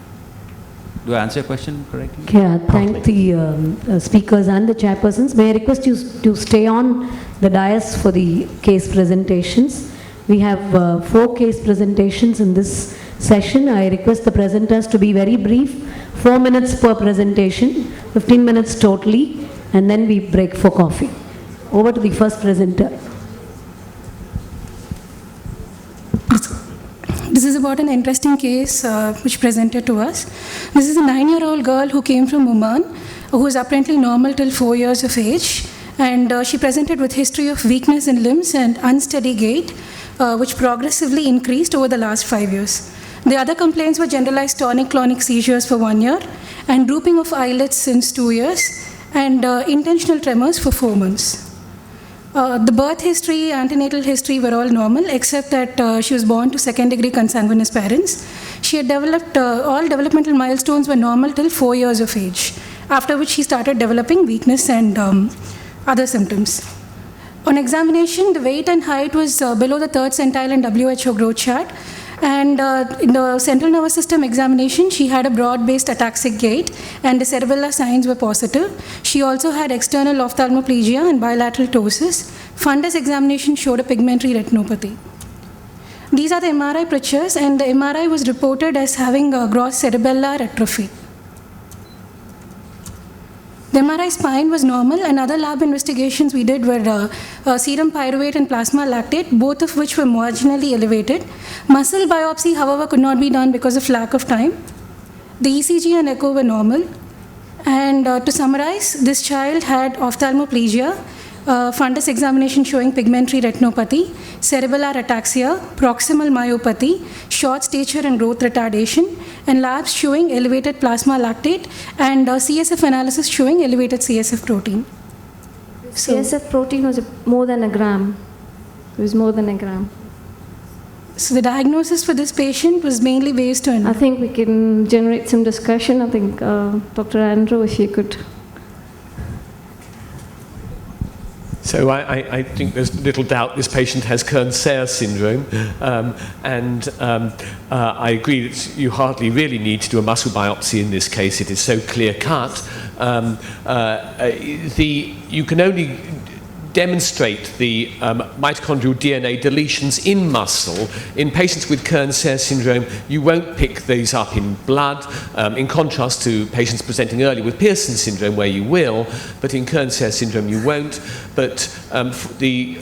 Do I answer your question correctly? Yeah, thank the speakers and the chairpersons. May I request you to stay on the dais for the case presentations. We have 4 case presentations in this session. I request the presenters to be very brief, 4 minutes per presentation, 15 minutes totally, and then we break for coffee. Over to the first presenter. This is a about an interesting case which presented to us. This is a 9-year-old girl who came from Oman, who was apparently normal till 4 years of age. And she presented with history of weakness in limbs and unsteady gait, which progressively increased over the last 5 years. The other complaints were generalized tonic-clonic seizures for 1 year, and drooping of eyelids since 2 years, and intentional tremors for 4 months. The birth history, antenatal history were all normal, except that she was born to second-degree consanguineous parents. She had developed, all developmental milestones were normal till 4 years of age, after which she started developing weakness and other symptoms. On examination, the weight and height was below the 3rd centile in WHO growth chart. And in the central nervous system examination, she had a broad-based ataxic gait, and the cerebellar signs were positive. She also had external ophthalmoplegia and bilateral ptosis. Fundus examination showed a pigmentary retinopathy. These are the MRI pictures, and the MRI was reported as having a gross cerebellar atrophy. The MRI spine was normal, and other lab investigations we did were serum pyruvate and plasma lactate, both of which were marginally elevated. Muscle biopsy, however, could not be done because of lack of time. The ECG and echo were normal. And to summarize, this child had ophthalmoplegia, fundus examination showing pigmentary retinopathy, cerebellar ataxia, proximal myopathy, short stature and growth retardation, and labs showing elevated plasma lactate, and CSF analysis showing elevated CSF protein. CSF protein was more than a gram. It was more than a gram. So the diagnosis for this patient was mainly based on... I think we can generate some discussion. I think Dr. Andrew, if you could... So I think there's little doubt this patient has Kern-Serre syndrome, and I agree that you hardly really need to do a muscle biopsy in this case. It is so clear-cut. You can only demonstrate the mitochondrial DNA deletions in muscle. In patients with Kern-Serre syndrome, you won't pick these up in blood, in contrast to patients presenting early with Pearson syndrome, where you will, but in Kern-Serre syndrome you won't. But the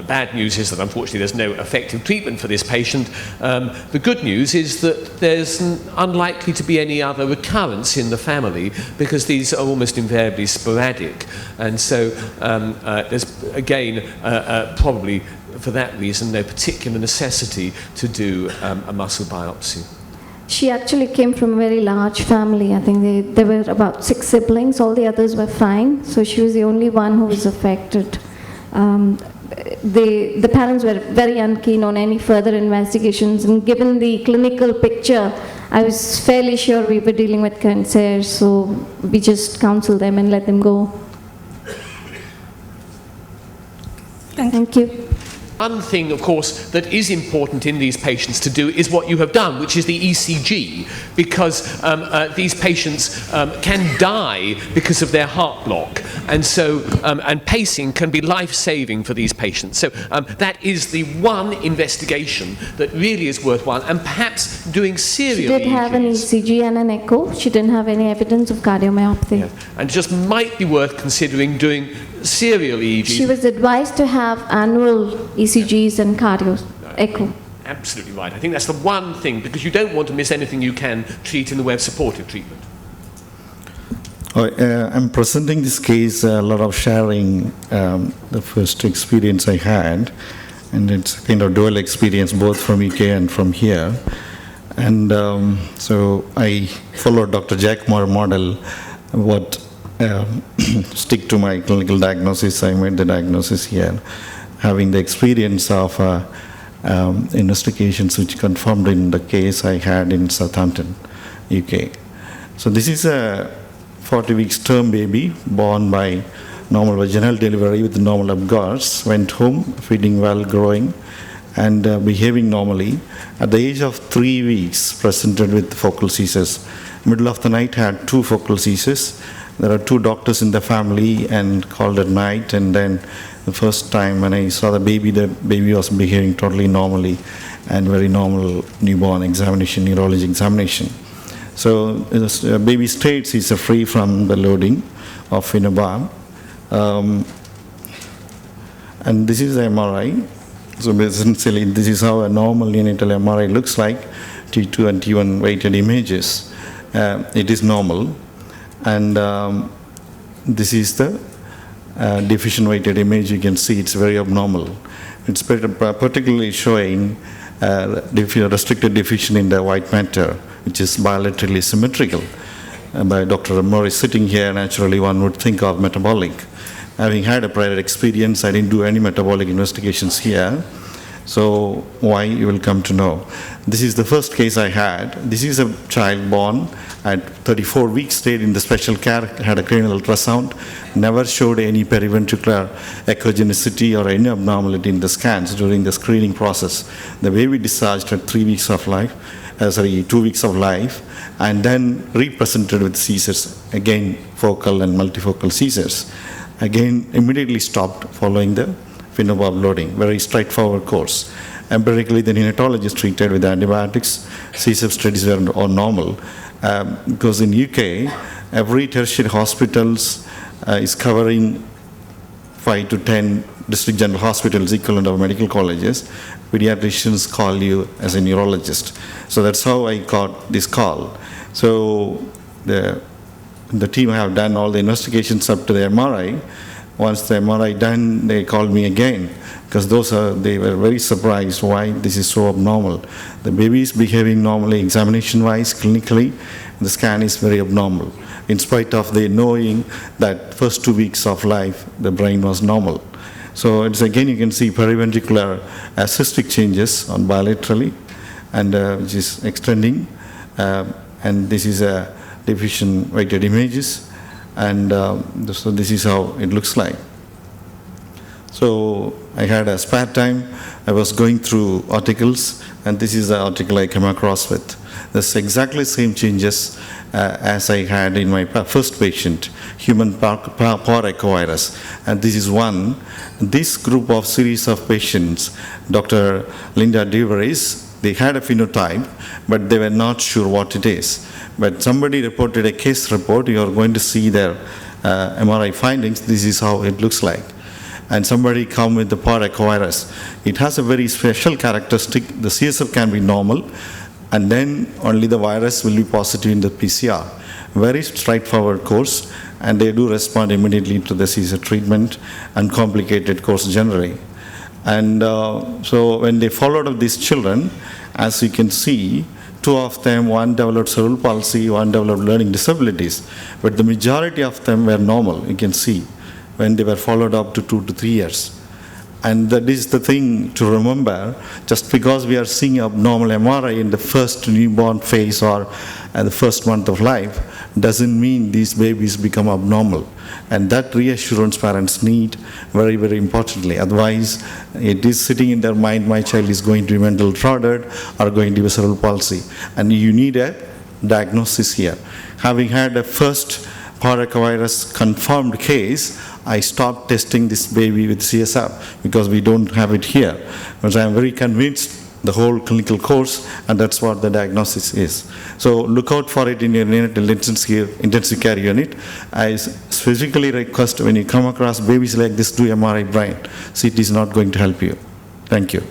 bad news is that unfortunately there's no effective treatment for this patient. The good news is that there's unlikely to be any other recurrence in the family, because these are almost invariably sporadic. And so there's, again, probably for that reason, no particular necessity to do a muscle biopsy. She actually came from a very large family. I think there were about 6 siblings. All the others were fine. So she was the only one who was affected. The parents were very unkeen on any further investigations, and given the clinical picture, I was fairly sure we were dealing with cancer, so we just counseled them and let them go. Thank you. One thing, of course, that is important in these patients to do is what you have done, which is the ECG, because these patients can die because of their heart block, and so and pacing can be life-saving for these patients. So that is the one investigation that really is worthwhile, and perhaps doing serial ECGs. She did have an ECG and an echo. She didn't have any evidence of cardiomyopathy. Yes. And just might be worth considering doing serial EEGs. She was advised to have annual ECGs and cardio echo. Absolutely right. I think that's the one thing, because you don't want to miss anything you can treat in the way of supportive treatment. I'm presenting this case, a lot of sharing the first experience I had, and it's kind of dual experience, both from UK and from here. And so I followed Dr. Jack Moore model, stick to my clinical diagnosis. I made the diagnosis here, having the experience of investigations which confirmed in the case I had in Southampton, UK. So this is a 40 weeks term baby, born by normal vaginal delivery with normal abgars, went home, feeding well, growing, and behaving normally. At the age of 3 weeks, presented with focal seizures. Middle of the night, had 2 focal seizures. There are 2 doctors in the family and called at night, and then the first time when I saw the baby was behaving totally normally, and very normal newborn examination, neurology examination. So baby states is free from the loading of phenobarb. And this is the MRI. So essentially, this is how a normal neonatal MRI looks like, T2 and T1 weighted images. It is normal. And this is the diffusion weighted image. You can see it's very abnormal. It's particularly showing restricted diffusion in the white matter, which is bilaterally symmetrical. By Dr. Morris sitting here, naturally one would think of metabolic. Having had a prior experience, I didn't do any metabolic investigations here. So why, you will come to know. This is the first case I had. This is a child born at 34 weeks, stayed in the special care, had a cranial ultrasound, never showed any periventricular echogenicity or any abnormality in the scans during the screening process. The baby discharged at 2 weeks of life, and then represented with seizures, again focal and multifocal seizures. Again, immediately stopped following the phenobarb loading, very straightforward course. Empirically, the neonatologist treated with antibiotics. Seizure studies were all normal. Because in UK, every tertiary hospitals is covering 5 to 10 district general hospitals, equivalent of medical colleges. Pediatricians call you as a neurologist. So that's how I got this call. So the team have done all the investigations up to the MRI. Once the MRI done, they called me again, because they were very surprised why this is so abnormal. The baby is behaving normally, examination-wise, clinically. The scan is very abnormal, in spite of they knowing that first 2 weeks of life, the brain was normal. So it's again, you can see periventricular cystic changes on bilaterally, and which is extending, and this is a diffusion weighted images, and so this is how it looks like. So I had a spare time. I was going through articles, and this is the article I came across with. There's exactly same changes as I had in my first patient, human parvovirus, and this is one. This group of series of patients, Dr. Linda DeVries, they had a phenotype, but they were not sure what it is. But somebody reported a case report. You are going to see their MRI findings. This is how it looks like. And somebody come with the parvovirus. It has a very special characteristic. The CSF can be normal, and then only the virus will be positive in the PCR. Very straightforward course, and they do respond immediately to the seizure treatment, uncomplicated course generally. And so when they followed up these children, as you can see, 2 of them, one developed cerebral palsy, one developed learning disabilities, but the majority of them were normal, you can see, when they were followed up to 2 to 3 years. And that is the thing to remember. Just because we are seeing abnormal MRI in the first newborn phase or the first month of life doesn't mean these babies become abnormal. And that reassurance parents need very, very importantly. Otherwise, it is sitting in their mind, my child is going to be mental retarded or going to be cerebral palsy. And you need a diagnosis here. Having had a first parvovirus confirmed case, I stopped testing this baby with CSF because we don't have it here. But I am very convinced the whole clinical course, and that's what the diagnosis is. So look out for it in your neonatal intensive care unit. I specifically request when you come across babies like this, do MRI brain. CT is not going to help you. Thank you.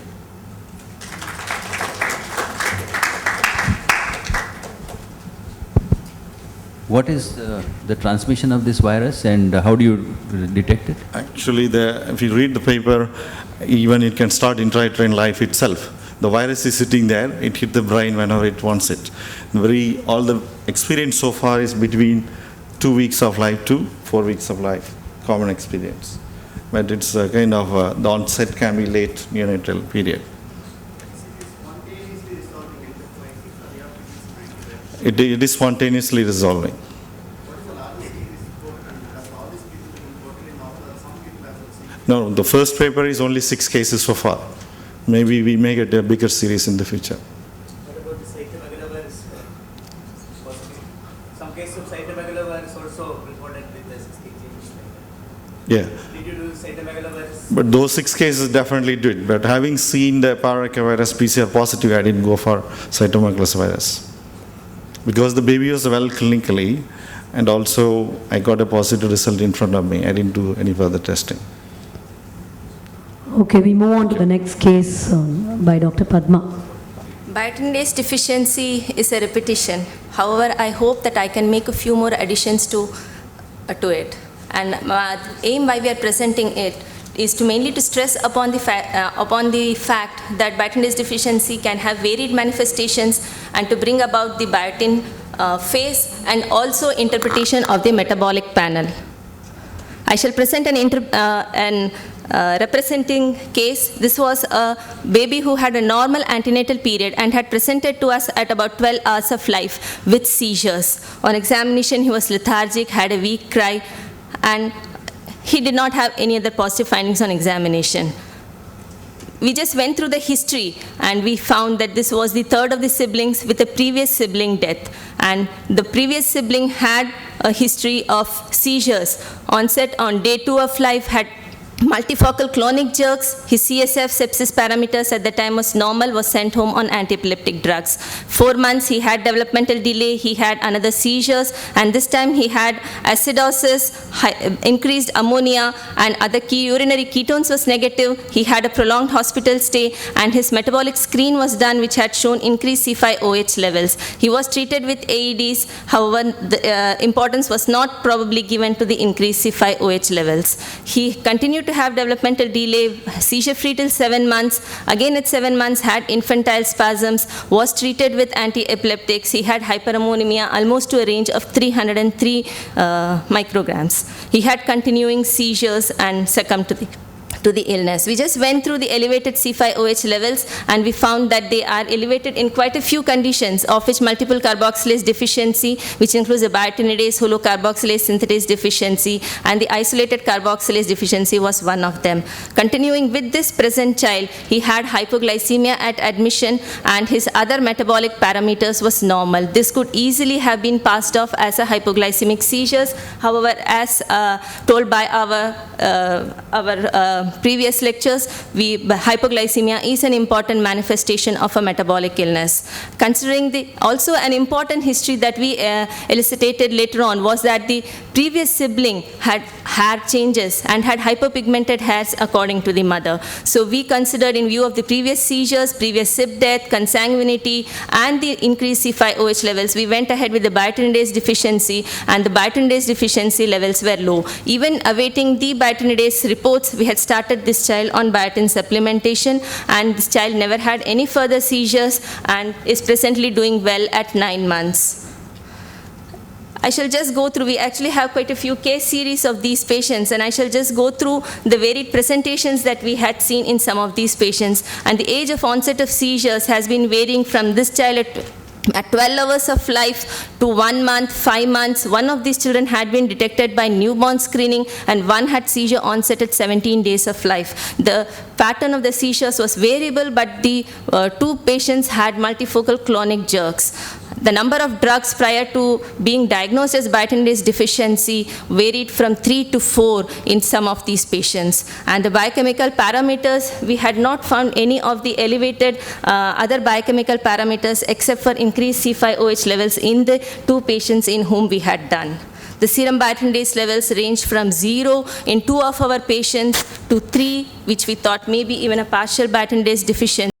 What is the transmission of this virus, and how do you detect it? Actually, if you read the paper, even it can start intrauterine life itself. The virus is sitting there, it hit the brain whenever it wants it. All the experience so far is between 2 weeks of life to 4 weeks of life, common experience. But it's kind of, the onset can be late neonatal period. It is spontaneously resolving. No, the first paper is only 6 cases so far. Maybe we may get a bigger series in the future. What about the cytomegalovirus? Some cases of cytomegalovirus also reported with the 6 cases. Yeah. Did you do cytomegalovirus? But those 6 cases definitely did. But having seen the parvovirus PCR positive, I didn't go for cytomegalovirus. Because the baby was well clinically, and also I got a positive result in front of me. I didn't do any further testing. Okay, we move on to the next case by Dr. Padma. Biotinidase deficiency is a repetition. However, I hope that I can make a few more additions to it. And aim why we are presenting it is to mainly to stress upon the fact that biotinidase deficiency can have varied manifestations and to bring about the biotin phase and also interpretation of the metabolic panel. I shall present an representing case. This was a baby who had a normal antenatal period and had presented to us at about 12 hours of life with seizures. On examination, he was lethargic, had a weak cry, and he did not have any other positive findings on examination. We just went through the history and we found that this was the third of the siblings with a previous sibling death. And the previous sibling had a history of seizures. Onset on day 2 of life, had multifocal clonic jerks. His CSF sepsis parameters at the time was normal, was sent home on anti-epileptic drugs. 4 months he had developmental delay, he had another seizures, and this time he had acidosis, increased ammonia, and other urinary ketones was negative. He had a prolonged hospital stay, and his metabolic screen was done, which had shown increased C5OH levels. He was treated with AEDs, however, the importance was not probably given to the increased C5OH levels. He continued to have developmental delay, seizure-free till 7 months. Again at 7 months, had infantile spasms, was treated with anti-epileptics. He had hyperammonemia almost to a range of 303 micrograms. He had continuing seizures and succumbed to the illness. We just went through the elevated C5OH levels and we found that they are elevated in quite a few conditions, of which multiple carboxylase deficiency, which includes the biotinidase holocarboxylase synthetase deficiency, and the isolated carboxylase deficiency was one of them. Continuing with this present child, he had hypoglycemia at admission and his other metabolic parameters was normal. This could easily have been passed off as a hypoglycemic seizures. However, as told by our previous lectures, hypoglycemia is an important manifestation of a metabolic illness. Considering also an important history that we elucidated later on was that the previous sibling had hair changes and had hyperpigmented hairs according to the mother. So we considered, in view of the previous seizures, previous SIP death, consanguinity, and the increased C5OH levels, we went ahead with the biotinidase deficiency, and the biotinidase deficiency levels were low. Even awaiting the biotinidase reports, we had started this child on biotin supplementation, and this child never had any further seizures and is presently doing well at 9 months. I shall just go through, we actually have quite a few case series of these patients, and I shall just go through the varied presentations that we had seen in some of these patients. And the age of onset of seizures has been varying from this child at 12 hours of life to 1 month, 5 months. One of these children had been detected by newborn screening, and one had seizure onset at 17 days of life. The pattern of the seizures was variable, but the 2 patients had multifocal clonic jerks. The number of drugs prior to being diagnosed as biotinidase deficiency varied from 3 to 4 in some of these patients. And the biochemical parameters, we had not found any of the elevated other biochemical parameters except for increased C5OH levels in the 2 patients in whom we had done. The serum biotinidase levels ranged from 0 in 2 of our patients to 3, which we thought maybe even a partial biotinidase deficiency.